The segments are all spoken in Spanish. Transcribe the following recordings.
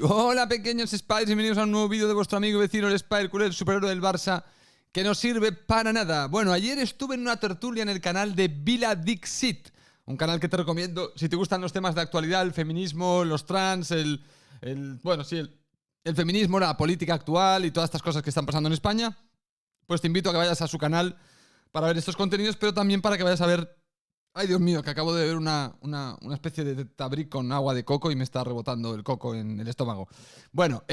Hola pequeños Spiders, bienvenidos a un nuevo vídeo de vuestro amigo y vecino el Spider, el superhéroe del Barça, que no sirve para nada. Bueno, ayer estuve en una tertulia en el canal de Vila Dixit, un canal que te recomiendo si te gustan los temas de actualidad, el feminismo, los trans, el feminismo, la política actual y todas estas cosas que están pasando en España. Pues te invito a que vayas a su canal para ver estos contenidos, pero también para que vayas a ver... Ay, Dios mío, que acabo de ver una especie de tabric con agua de coco y me está rebotando el coco en el estómago. Bueno,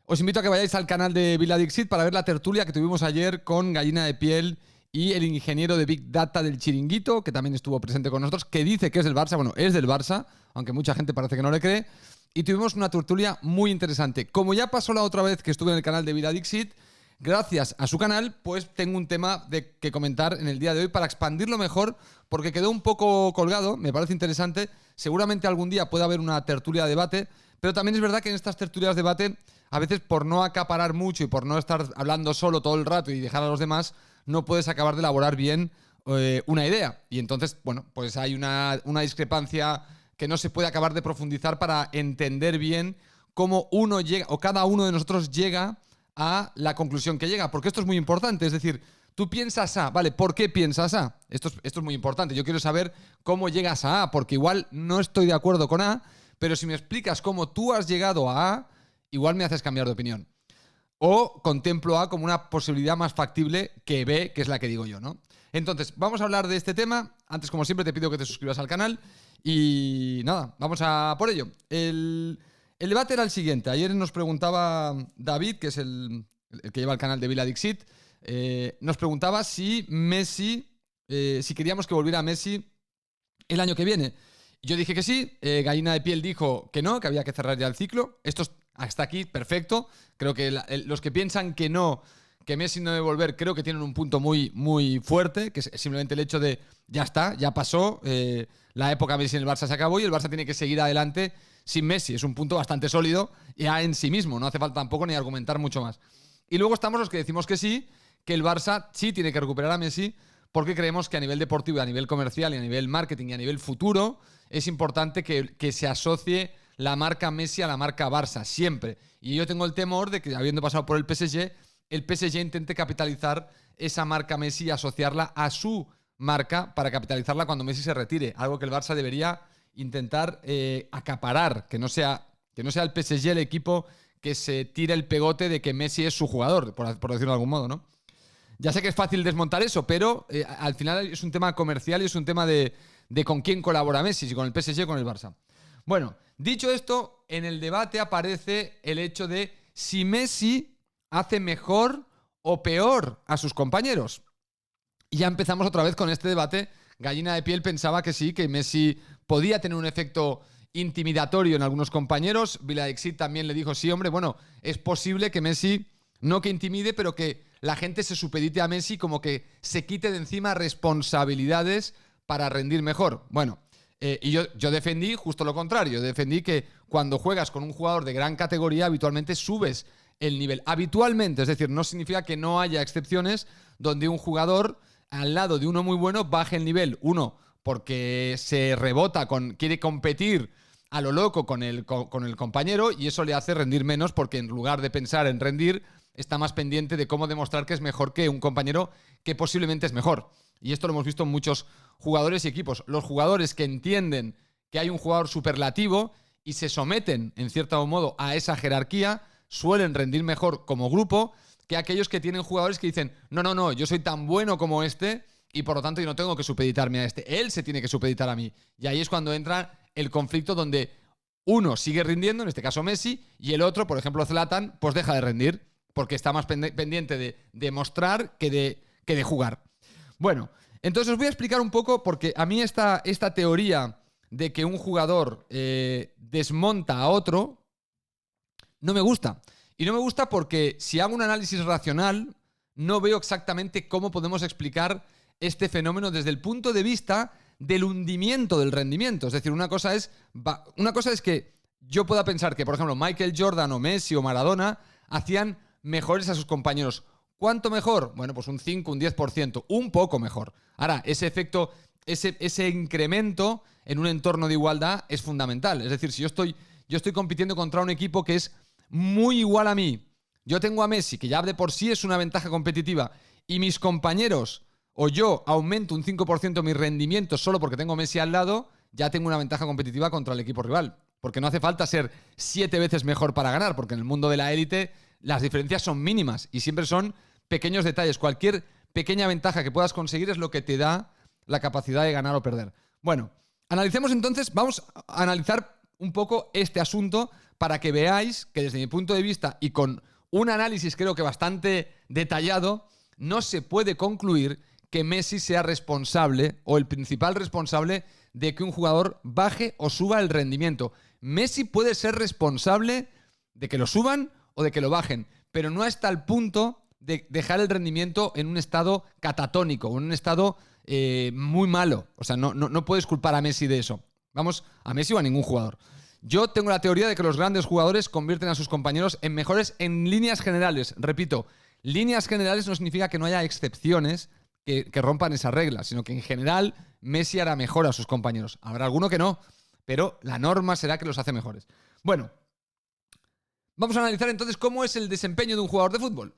os invito a que vayáis al canal de Vila Dixit para ver la tertulia que tuvimos ayer con Gallina de Piel y el ingeniero de Big Data del Chiringuito, que también estuvo presente con nosotros, que dice que es del Barça. Bueno, es del Barça, aunque mucha gente parece que no le cree. Y tuvimos una tertulia muy interesante. Como ya pasó la otra vez que estuve en el canal de Vila Dixit, gracias a su canal, pues tengo un tema que comentar en el día de hoy para expandirlo mejor, porque quedó un poco colgado, me parece interesante. Seguramente algún día pueda haber una tertulia de debate, pero también es verdad que en estas tertulias de debate, a veces por no acaparar mucho y por no estar hablando solo todo el rato y dejar a los demás, no puedes acabar de elaborar bien una idea. Y entonces, bueno, pues hay una discrepancia que no se puede acabar de profundizar para entender bien cómo uno llega, o cada uno de nosotros llega a la conclusión que llega, porque esto es muy importante. Es decir, tú piensas A, ¿vale? ¿Por qué piensas A? Esto es muy importante. Yo quiero saber cómo llegas a A, porque igual no estoy de acuerdo con A, pero si me explicas cómo tú has llegado a A, igual me haces cambiar de opinión. O contemplo A como una posibilidad más factible que B, que es la que digo yo, ¿no? Entonces, vamos a hablar de este tema. Antes, como siempre, te pido que te suscribas al canal. Y nada, vamos a por ello. El debate era el siguiente. Ayer nos preguntaba David, que es el que lleva el canal de Vila Dixit, nos preguntaba si Messi, si queríamos que volviera Messi el año que viene. Yo dije que sí, Gallina de Piel dijo que no, que había que cerrar ya el ciclo. Esto es hasta aquí perfecto. Creo que los que piensan que no, que Messi no debe volver, creo que tienen un punto muy, muy fuerte, que es simplemente el hecho de ya está, ya pasó, la época Messi en el Barça se acabó y el Barça tiene que seguir adelante sin Messi. Es un punto bastante sólido ya en sí mismo, no hace falta tampoco ni argumentar mucho más. Y luego estamos los que decimos que sí, que el Barça sí tiene que recuperar a Messi, porque creemos que a nivel deportivo, a nivel comercial y a nivel marketing y a nivel futuro es importante que se asocie la marca Messi a la marca Barça, siempre. Y yo tengo el temor de que, habiendo pasado por el PSG intente capitalizar esa marca Messi y asociarla a su marca para capitalizarla cuando Messi se retire. Algo que el Barça debería intentar acaparar, que no sea el PSG el equipo que se tire el pegote de que Messi es su jugador, por decirlo de algún modo, ¿no? Ya sé que es fácil desmontar eso, pero al final es un tema comercial y es un tema de con quién colabora Messi, si con el PSG o con el Barça. Bueno, dicho esto, en el debate aparece el hecho de si Messi hace mejor o peor a sus compañeros. Y ya empezamos otra vez con este debate. Gallina de Piel pensaba que sí, que Messi podía tener un efecto intimidatorio en algunos compañeros. Vila Dixit también le dijo, sí, hombre, bueno, es posible que Messi, no que intimide, pero que la gente se supedite a Messi, como que se quite de encima responsabilidades para rendir mejor. Bueno, y yo defendí justo lo contrario. Defendí que cuando juegas con un jugador de gran categoría, habitualmente subes el nivel. Habitualmente, es decir, no significa que no haya excepciones donde un jugador al lado de uno muy bueno baje el nivel. Uno, porque se rebota, quiere competir a lo loco con el compañero y eso le hace rendir menos, porque en lugar de pensar en rendir, está más pendiente de cómo demostrar que es mejor que un compañero que posiblemente es mejor. Y esto lo hemos visto en muchos jugadores y equipos. Los jugadores que entienden que hay un jugador superlativo y se someten, en cierto modo, a esa jerarquía, suelen rendir mejor como grupo que aquellos que tienen jugadores que dicen no, yo soy tan bueno como este y por lo tanto yo no tengo que supeditarme a este. Él se tiene que supeditar a mí. Y ahí es cuando entra el conflicto donde uno sigue rindiendo, en este caso Messi, y el otro, por ejemplo Zlatan, pues deja de rendir porque está más pendiente de demostrar que de jugar. Bueno, entonces os voy a explicar un poco, porque a mí esta teoría de que un jugador desmonta a otro no me gusta. Y no me gusta porque si hago un análisis racional, no veo exactamente cómo podemos explicar este fenómeno desde el punto de vista del hundimiento del rendimiento. Es decir, una cosa es que yo pueda pensar que, por ejemplo, Michael Jordan o Messi o Maradona hacían mejores a sus compañeros. ¿Cuánto mejor? Bueno, pues un 5, un 10%, un poco mejor. Ahora, ese efecto, ese incremento en un entorno de igualdad es fundamental. Es decir, si yo estoy yo estoy compitiendo contra un equipo que es muy igual a mí. Yo tengo a Messi, que ya de por sí es una ventaja competitiva, y mis compañeros o yo aumento un 5% mi rendimiento solo porque tengo a Messi al lado, ya tengo una ventaja competitiva contra el equipo rival. Porque no hace falta ser 7 veces mejor para ganar, porque en el mundo de la élite las diferencias son mínimas y siempre son pequeños detalles. Cualquier pequeña ventaja que puedas conseguir es lo que te da la capacidad de ganar o perder. Bueno, analicemos entonces, vamos a analizar un poco este asunto para que veáis que desde mi punto de vista y con un análisis creo que bastante detallado, no se puede concluir que Messi sea responsable o el principal responsable de que un jugador baje o suba el rendimiento. Messi puede ser responsable de que lo suban o de que lo bajen, pero no hasta el punto de dejar el rendimiento en un estado catatónico, en un estado muy malo. O sea, no puedes culpar a Messi de eso. Vamos, a Messi o a ningún jugador. Yo tengo la teoría de que los grandes jugadores convierten a sus compañeros en mejores en líneas generales. Repito, líneas generales no significa que no haya excepciones que rompan esa regla, sino que en general Messi hará mejor a sus compañeros. Habrá alguno que no, pero la norma será que los hace mejores. Bueno, vamos a analizar entonces cómo es el desempeño de un jugador de fútbol.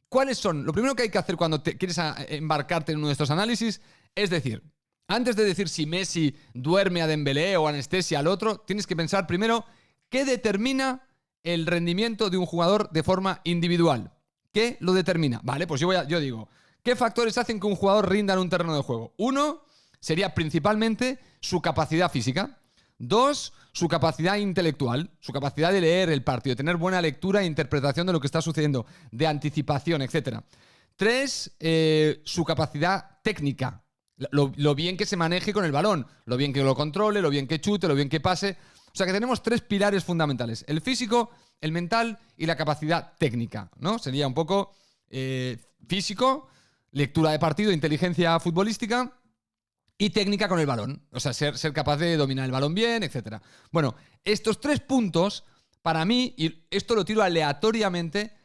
¿Cuáles son? Lo primero que hay que hacer cuando quieres embarcarte en uno de estos análisis es decir, antes de decir si Messi duerme a Dembélé o anestesia al otro, tienes que pensar primero qué determina el rendimiento de un jugador de forma individual. ¿Qué lo determina? Vale, pues yo digo, ¿qué factores hacen que un jugador rinda en un terreno de juego? Uno sería principalmente su capacidad física. Dos, su capacidad intelectual, su capacidad de leer el partido, de tener buena lectura e interpretación de lo que está sucediendo, de anticipación, etc. Tres, su capacidad técnica. Lo bien que se maneje con el balón, lo bien que lo controle, lo bien que chute, lo bien que pase. O sea que tenemos 3 pilares fundamentales: el físico, el mental y la capacidad técnica, ¿no? Sería un poco físico, lectura de partido, inteligencia futbolística y técnica con el balón. O sea, ser capaz de dominar el balón bien, etc. Bueno, estos 3 puntos, para mí, y esto lo tiro aleatoriamente,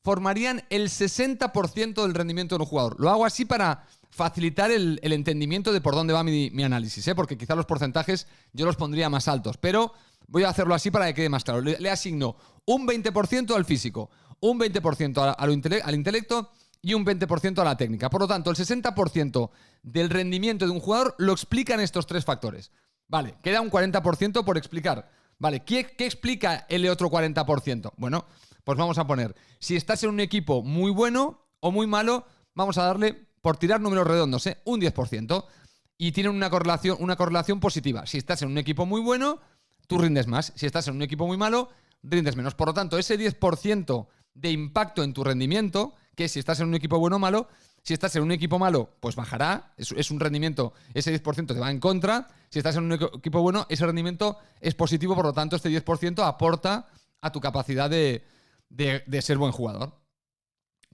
formarían el 60% del rendimiento de un jugador. Lo hago así para facilitar el entendimiento de por dónde va mi análisis, porque quizá los porcentajes yo los pondría más altos, pero voy a hacerlo así para que quede más claro. Le asigno un 20% al físico, un 20% al intelecto y un 20% a la técnica. Por lo tanto, el 60% del rendimiento de un jugador lo explican estos 3 factores. Vale, queda un 40% por explicar. Vale, ¿qué explica el otro 40%? Bueno, pues vamos a poner, si estás en un equipo muy bueno o muy malo, vamos a darle, por tirar números redondos, un 10%. Y tienen una correlación positiva. Si estás en un equipo muy bueno, tú rindes más. Si estás en un equipo muy malo, rindes menos. Por lo tanto, ese 10% de impacto en tu rendimiento, que si estás en un equipo bueno o malo, si estás en un equipo malo, pues bajará. Es un rendimiento, ese 10% te va en contra. Si estás en un equipo bueno, ese rendimiento es positivo. Por lo tanto, este 10% aporta a tu capacidad de ser buen jugador.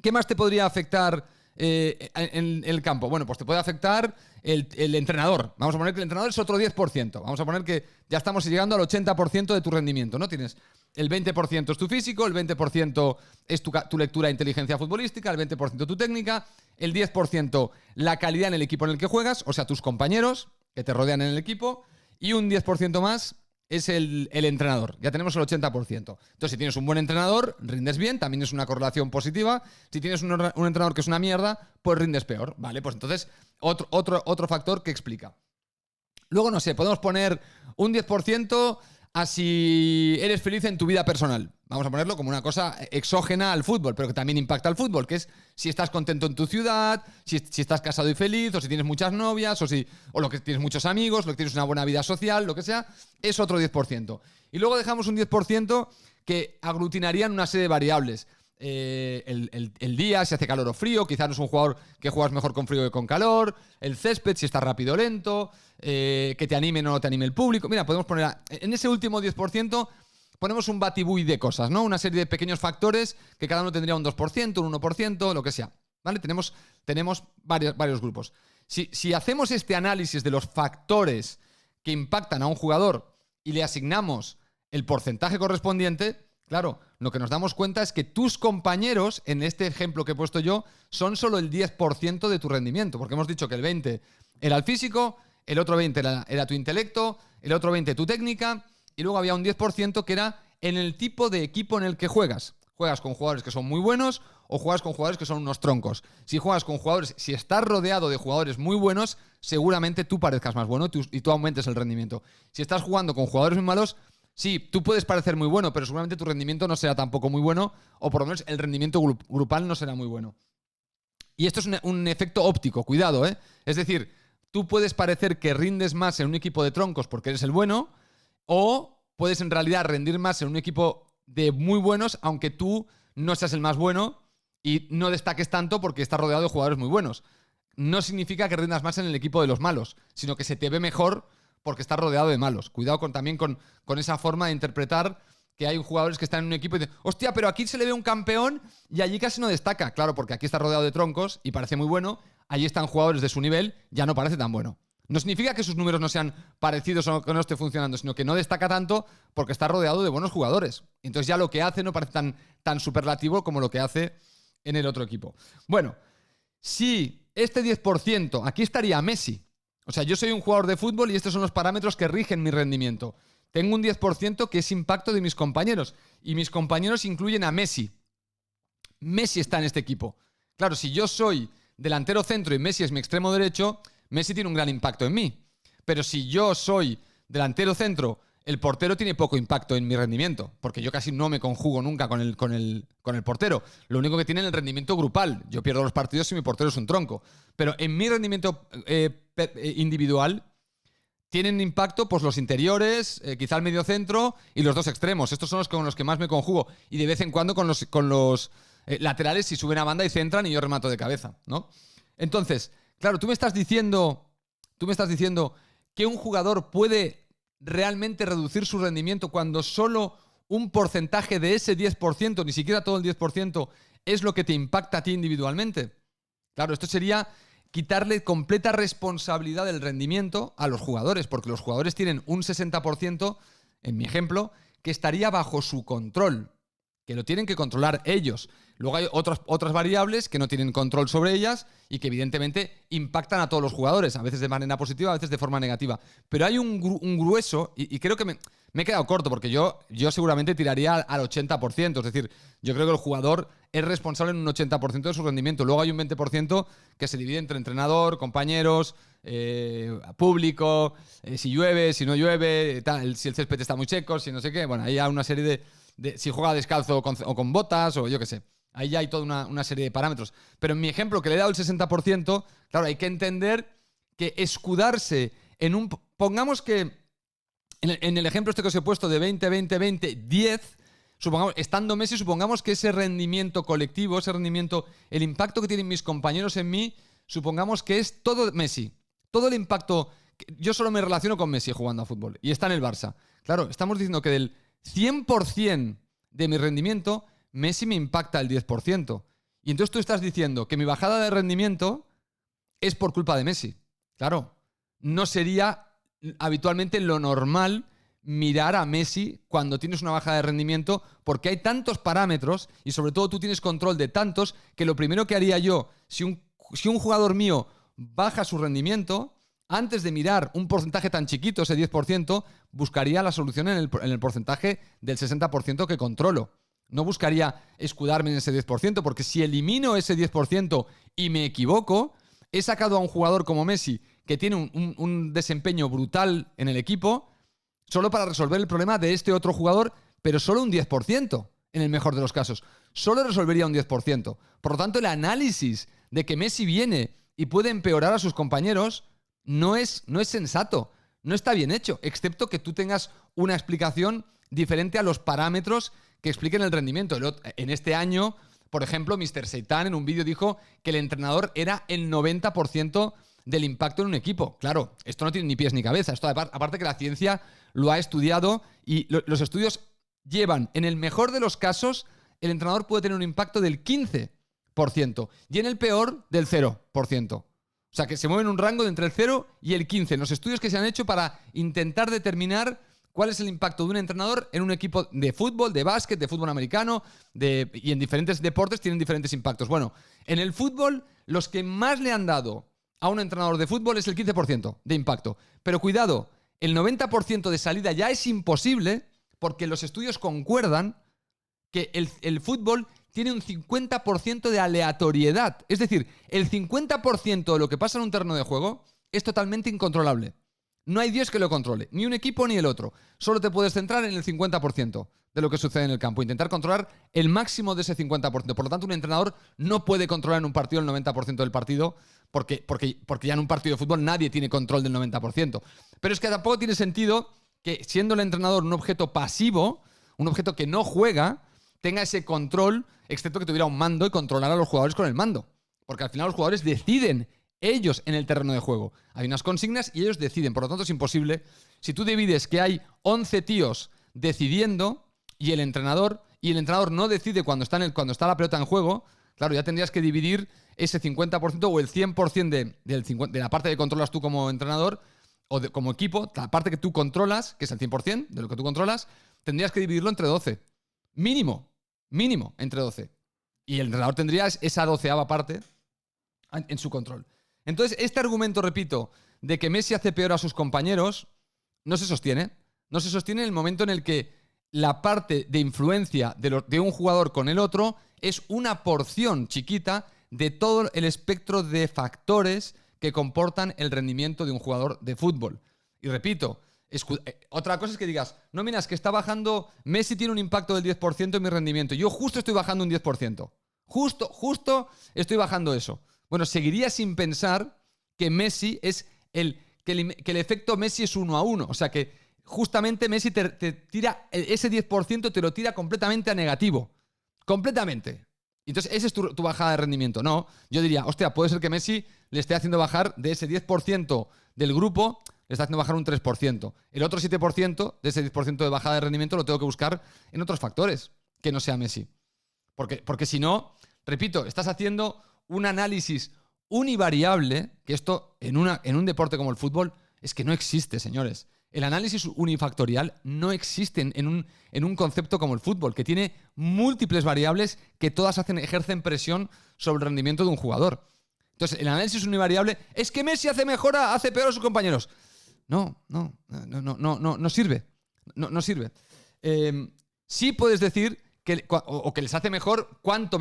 ¿Qué más te podría afectar en el campo? Bueno, pues te puede afectar el entrenador. Vamos a poner que el entrenador es otro 10%. Vamos a poner que ya estamos llegando al 80% de tu rendimiento, ¿no? Tienes el 20% es tu físico, el 20% es tu lectura e inteligencia futbolística, el 20% tu técnica, el 10% la calidad en el equipo en el que juegas, o sea, tus compañeros que te rodean en el equipo, y un 10% más es el entrenador. Ya tenemos el 80%. Entonces, si tienes un buen entrenador, rindes bien, también es una correlación positiva. Si tienes un entrenador que es una mierda, pues rindes peor. Vale, pues entonces, otro factor que explica. Luego, no sé, podemos poner un 10% a si eres feliz en tu vida personal. Vamos a ponerlo como una cosa exógena al fútbol, pero que también impacta al fútbol, que es si estás contento en tu ciudad, si estás casado y feliz, o si tienes muchas novias, o lo que tienes muchos amigos, lo que tienes una buena vida social, lo que sea, es otro 10%. Y luego dejamos un 10% que aglutinarían una serie de variables. El día, si hace calor o frío, quizás no es un jugador que juegas mejor con frío que con calor, el césped, si está rápido o lento, que te anime o no te anime el público. Mira, podemos poner en ese último 10% ponemos un batibuy de cosas, ¿no? Una serie de pequeños factores que cada uno tendría un 2%, un 1%, lo que sea, ¿vale? Tenemos varios grupos. Si hacemos este análisis de los factores que impactan a un jugador y le asignamos el porcentaje correspondiente, claro, lo que nos damos cuenta es que tus compañeros, en este ejemplo que he puesto yo, son solo el 10% de tu rendimiento, porque hemos dicho que el 20% era el físico, el otro 20% era tu intelecto, el otro 20% tu técnica, y luego había un 10% que era en el tipo de equipo en el que juegas. Juegas con jugadores que son muy buenos o juegas con jugadores que son unos troncos. Si juegas con jugadores, si estás rodeado de jugadores muy buenos, seguramente tú parezcas más bueno y tú aumentes el rendimiento. Si estás jugando con jugadores muy malos, sí, tú puedes parecer muy bueno, pero seguramente tu rendimiento no será tampoco muy bueno, o por lo menos el rendimiento grupal no será muy bueno. Y esto es un efecto óptico, cuidado, ¿eh? Es decir, tú puedes parecer que rindes más en un equipo de troncos porque eres el bueno, o puedes en realidad rendir más en un equipo de muy buenos, aunque tú no seas el más bueno y no destaques tanto porque estás rodeado de jugadores muy buenos. No significa que rindas más en el equipo de los malos, sino que se te ve mejor porque estás rodeado de malos. Cuidado también con esa forma de interpretar que hay jugadores que están en un equipo y dicen, hostia, pero aquí se le ve un campeón y allí casi no destaca. Claro, porque aquí está rodeado de troncos y parece muy bueno. Allí están jugadores de su nivel, ya no parece tan bueno. No significa que sus números no sean parecidos o que no esté funcionando, sino que no destaca tanto porque está rodeado de buenos jugadores. Entonces ya lo que hace no parece tan superlativo como lo que hace en el otro equipo. Bueno, si este 10%, aquí estaría Messi. O sea, yo soy un jugador de fútbol y estos son los parámetros que rigen mi rendimiento. Tengo un 10% que es impacto de mis compañeros. Y mis compañeros incluyen a Messi. Messi está en este equipo. Claro, si yo soy delantero centro y Messi es mi extremo derecho, Messi tiene un gran impacto en mí. Pero si yo soy delantero centro, el portero tiene poco impacto en mi rendimiento, porque yo casi no me conjugo nunca con el portero. Lo único que tiene es el rendimiento grupal. Yo pierdo los partidos si mi portero es un tronco. Pero en mi rendimiento individual tienen impacto pues los interiores, quizá el medio centro y los dos extremos. Estos son los con los que más me conjugo. Y de vez en cuando con los laterales si suben a banda y centran y yo remato de cabeza, ¿no? Entonces, claro, tú me estás diciendo que un jugador puede realmente reducir su rendimiento cuando solo un porcentaje de ese 10%, ni siquiera todo el 10%, es lo que te impacta a ti individualmente. Claro, esto sería quitarle completa responsabilidad del rendimiento a los jugadores, porque los jugadores tienen un 60%, en mi ejemplo, que estaría bajo su control, que lo tienen que controlar ellos. Luego hay otras variables que no tienen control sobre ellas y que evidentemente impactan a todos los jugadores, a veces de manera positiva, a veces de forma negativa. Pero hay un grueso, y creo que me he quedado corto, porque yo seguramente tiraría al 80%, es decir, yo creo que el jugador es responsable en un 80% de su rendimiento. Luego hay un 20% que se divide entre entrenador, compañeros, público, si llueve, si no llueve, tal, si el césped está muy seco, si no sé qué. Bueno, ahí hay una serie de si juega descalzo o con botas o yo qué sé. Ahí ya hay toda una serie de parámetros. Pero en mi ejemplo, que le he dado el 60%, claro, hay que entender que escudarse en un... Pongamos que en el ejemplo este que os he puesto de 20, 20, 20, 10... Supongamos, estando Messi, supongamos que ese rendimiento colectivo, ese rendimiento, el impacto que tienen mis compañeros en mí, supongamos que es todo Messi. Todo el impacto... Yo solo me relaciono con Messi jugando a fútbol y está en el Barça. Claro, estamos diciendo que del 100% de mi rendimiento, Messi me impacta el 10%. Y entonces tú estás diciendo que mi bajada de rendimiento es por culpa de Messi. Claro, no sería habitualmente lo normal mirar a Messi cuando tienes una baja de rendimiento, porque hay tantos parámetros y sobre todo tú tienes control de tantos que lo primero que haría yo, si un jugador mío baja su rendimiento, antes de mirar un porcentaje tan chiquito, ese 10%, buscaría la solución en el porcentaje del 60% que controlo. No buscaría escudarme en ese 10%, porque si elimino ese 10% y me equivoco, he sacado a un jugador como Messi, que tiene un desempeño brutal en el equipo, solo para resolver el problema de este otro jugador, pero solo un 10%, en el mejor de los casos. Solo resolvería un 10%. Por lo tanto, el análisis de que Messi viene y puede empeorar a sus compañeros no es sensato, no está bien hecho, excepto que tú tengas una explicación diferente a los parámetros que expliquen el rendimiento. En este año, por ejemplo, Mr. Seitan en un vídeo dijo que el entrenador era el 90% del impacto en un equipo. Claro, esto no tiene ni pies ni cabeza. Esto, aparte que la ciencia lo ha estudiado y los estudios llevan, en el mejor de los casos, el entrenador puede tener un impacto del 15% y en el peor del 0%. O sea, que se mueve en un rango de entre el 0 y el 15. Los estudios que se han hecho para intentar determinar cuál es el impacto de un entrenador en un equipo de fútbol, de básquet, de fútbol americano, y en diferentes deportes tienen diferentes impactos. Bueno, en el fútbol, los que más le han dado a un entrenador de fútbol es el 15% de impacto. Pero cuidado, el 90% de salida ya es imposible porque los estudios concuerdan que el fútbol tiene un 50% de aleatoriedad. Es decir, el 50% de lo que pasa en un terreno de juego es totalmente incontrolable. No hay Dios que lo controle, ni un equipo ni el otro. Solo te puedes centrar en el 50% de lo que sucede en el campo. Intentar controlar el máximo de ese 50%. Por lo tanto, un entrenador no puede controlar en un partido el 90% del partido porque ya en un partido de fútbol nadie tiene control del 90%. Pero es que tampoco tiene sentido que, siendo el entrenador un objeto pasivo, un objeto que no juega, tenga ese control, excepto que tuviera un mando y controlara a los jugadores con el mando. Porque al final los jugadores deciden ellos en el terreno de juego. Hay unas consignas y ellos deciden. Por lo tanto, es imposible. Si tú divides que hay 11 tíos decidiendo y el entrenador no decide cuando está la pelota en juego, claro, ya tendrías que dividir ese 50% o el 100% de la parte que controlas tú como entrenador o como equipo, la parte que tú controlas, que es el 100% de lo que tú controlas, tendrías que dividirlo entre 12. Mínimo entre 12. Y el entrenador tendría esa 12ª parte en su control. Entonces, este argumento, repito, de que Messi hace peor a sus compañeros, no se sostiene. No se sostiene en el momento en el que la parte de influencia de un jugador con el otro es una porción chiquita de todo el espectro de factores que comportan el rendimiento de un jugador de fútbol. Y repito, otra cosa es que digas, no, mira, es que está bajando, Messi tiene un impacto del 10% en mi rendimiento. Yo justo estoy bajando un 10%. Justo estoy bajando eso. Bueno, seguiría sin pensar que Messi es que el efecto Messi es 1-1. O sea que justamente Messi te tira ese 10%, te lo tira completamente a negativo. Completamente. Entonces, esa es tu bajada de rendimiento. No, yo diría, hostia, puede ser que Messi le esté haciendo bajar de ese 10% del grupo, le está haciendo bajar un 3%. El otro 7% de ese 10% de bajada de rendimiento lo tengo que buscar en otros factores que no sea Messi. Porque si no, repito, estás haciendo un análisis univariable, que esto en un deporte como el fútbol es que no existe, señores. El análisis unifactorial no existe en un concepto como el fútbol, que tiene múltiples variables que todas ejercen presión sobre el rendimiento de un jugador. Entonces, el análisis univariable es que Messi hace peor a sus compañeros. No sirve. No sirve. Sí puedes decir que les hace mejor, cuánto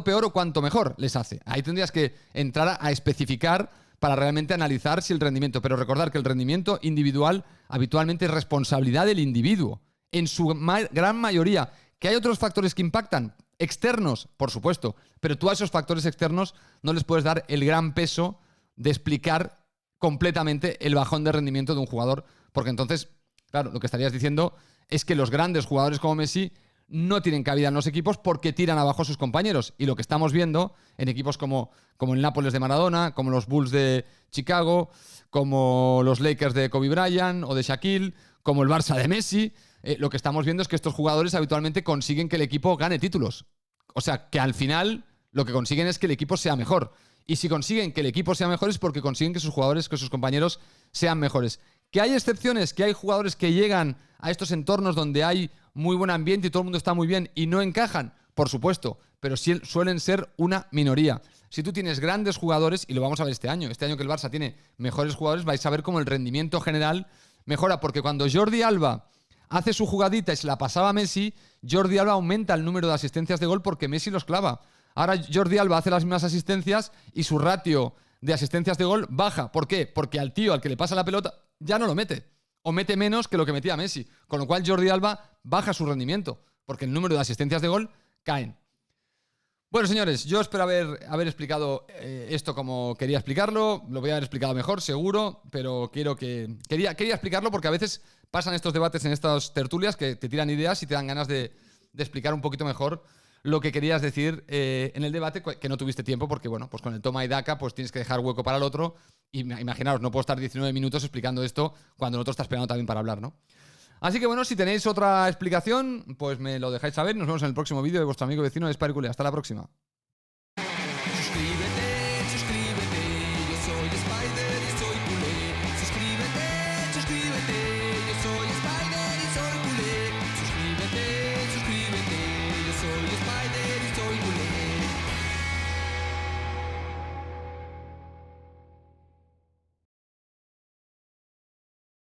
peor o cuánto mejor les hace. Ahí tendrías que entrar a especificar para realmente analizar si el rendimiento. Pero recordar que el rendimiento individual habitualmente es responsabilidad del individuo. En su gran mayoría. ¿Que hay otros factores que impactan? Externos, por supuesto. Pero tú a esos factores externos no les puedes dar el gran peso de explicar completamente el bajón de rendimiento de un jugador. Porque entonces, claro, lo que estarías diciendo es que los grandes jugadores como Messi no tienen cabida en los equipos porque tiran abajo a sus compañeros. Y lo que estamos viendo en equipos como el Nápoles de Maradona, como los Bulls de Chicago, como los Lakers de Kobe Bryant o de Shaquille, como el Barça de Messi, lo que estamos viendo es que estos jugadores habitualmente consiguen que el equipo gane títulos. O sea, que al final lo que consiguen es que el equipo sea mejor. Y si consiguen que el equipo sea mejor es porque consiguen que sus jugadores, que sus compañeros sean mejores. ¿Que hay excepciones? ¿Que hay jugadores que llegan a estos entornos donde hay muy buen ambiente y todo el mundo está muy bien y no encajan? Por supuesto, pero suelen ser una minoría. Si tú tienes grandes jugadores, y lo vamos a ver este año que el Barça tiene mejores jugadores, vais a ver cómo el rendimiento general mejora, porque cuando Jordi Alba hace su jugadita y se la pasaba a Messi, Jordi Alba aumenta el número de asistencias de gol porque Messi los clava. Ahora Jordi Alba hace las mismas asistencias y su ratio de asistencias de gol baja. ¿Por qué? Porque al tío al que le pasa la pelota ya no lo mete. O mete menos que lo que metía Messi. Con lo cual Jordi Alba baja su rendimiento. Porque el número de asistencias de gol caen. Bueno, señores, yo espero haber explicado esto como quería explicarlo. Lo voy a haber explicado mejor, seguro. Pero quería explicarlo porque a veces pasan estos debates en estas tertulias que te tiran ideas y te dan ganas de explicar un poquito mejor lo que querías decir en el debate, que no tuviste tiempo porque, bueno, pues con el toma y daca pues tienes que dejar hueco para el otro. Y imaginaos, no puedo estar 19 minutos explicando esto cuando el otro está esperando también para hablar, ¿no? Así que bueno, si tenéis otra explicación, pues me lo dejáis saber. Nos vemos en el próximo vídeo de vuestro amigo vecino de Spire Culé. Hasta la próxima.